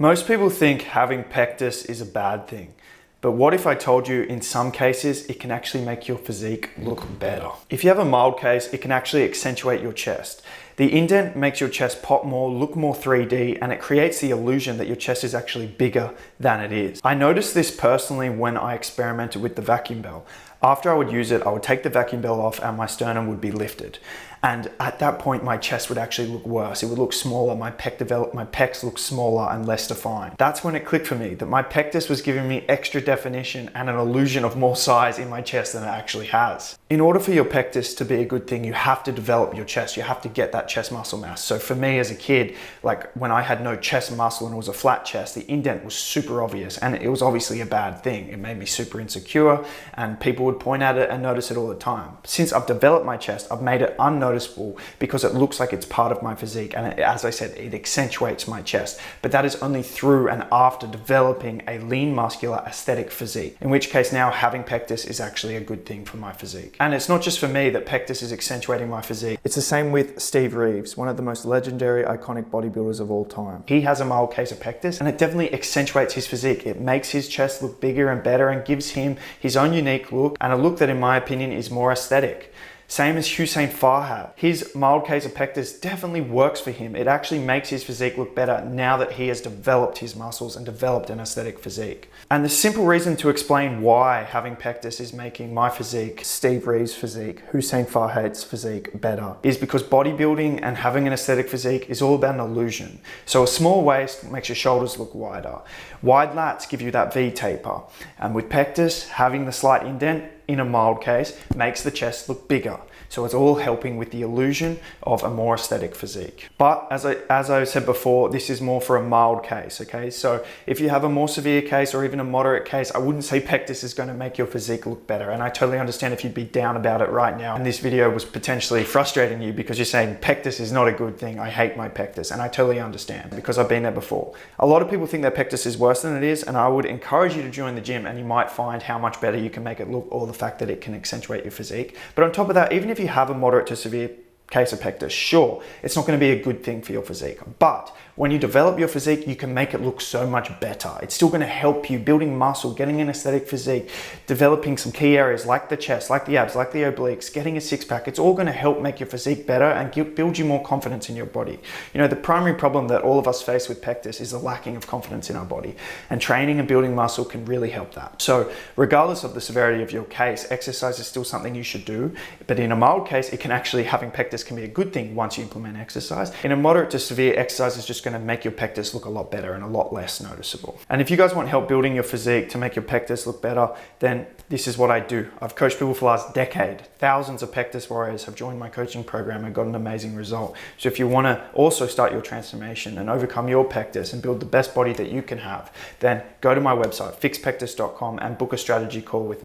Most people think having pectus is a bad thing, but what if I told you in some cases it can actually make your physique look better? If you have a mild case, it can actually accentuate your chest. The indent makes your chest pop more, look more 3D, and it creates the illusion that your chest is actually bigger than it is. I noticed this personally when I experimented with the vacuum bell. After I would use it, I would take the vacuum bell off and my sternum would be lifted. And at that point, my chest would actually look worse. It would look smaller, my pecs look smaller and less defined. That's when it clicked for me that my pectus was giving me extra definition and an illusion of more size in my chest than it actually has. In order for your pectus to be a good thing, you have to develop your chest. You have to get that chest muscle mass. So for me as a kid, like when I had no chest muscle and it was a flat chest, the indent was super obvious and it was obviously a bad thing. It made me super insecure and people would point at it and notice it all the time. Since I've developed my chest, I've made it unnoticeable because it looks like it's part of my physique, and as I said, it accentuates my chest. But that is only through and after developing a lean, muscular, aesthetic physique, in which case now having pectus is actually a good thing for my physique. And it's not just for me that pectus is accentuating my physique. It's the same with Steve Reeves, one of the most legendary, iconic bodybuilders of all time. He has a mild case of pectus and it definitely accentuates his physique. It makes his chest look bigger and better and gives him his own unique look, and a look that in my opinion is more aesthetic. Same as Hussein Farhad. His mild case of pectus definitely works for him. It actually makes his physique look better now that he has developed his muscles and developed an aesthetic physique. And the simple reason to explain why having pectus is making my physique, Steve Reeves' physique, Hussein Farhad's physique better is because bodybuilding and having an aesthetic physique is all about an illusion. So a small waist makes your shoulders look wider. Wide lats give you that V taper. And with pectus, having the slight indent in a mild case makes the chest look bigger. So it's all helping with the illusion of a more aesthetic physique. But as I said before, this is more for a mild case, okay? So if you have a more severe case or even a moderate case, I wouldn't say pectus is going to make your physique look better. And I totally understand if you'd be down about it right now and this video was potentially frustrating you because you're saying pectus is not a good thing, I hate my pectus. And I totally understand because I've been there before. A lot of people think that pectus is worse than it is, and I would encourage you to join the gym and you might find how much better you can make it look, or the fact that it can accentuate your physique. But on top of that, even if you have a moderate to severe case of pectus, sure, it's not going to be a good thing for your physique. But when you develop your physique, you can make it look so much better. It's still going to help you building muscle, getting an aesthetic physique, developing some key areas like the chest, like the abs, like the obliques, getting a six-pack. It's all going to help make your physique better and build you more confidence in your body. You know, the primary problem that all of us face with pectus is the lacking of confidence in our body, and training and building muscle can really help that. So regardless of the severity of your case, exercise is still something you should do. But in a mild case, it can actually, having pectus can be a good thing once you implement exercise. In a moderate to severe, exercise is just going to make your pectus look a lot better and a lot less noticeable. And if you guys want help building your physique to make your pectus look better, then this is what I do. I've coached people for the last decade. Thousands of pectus warriors have joined my coaching program and got an amazing result. So if you want to also start your transformation and overcome your pectus and build the best body that you can have, then go to my website, fixpectus.com, and book a strategy call with me.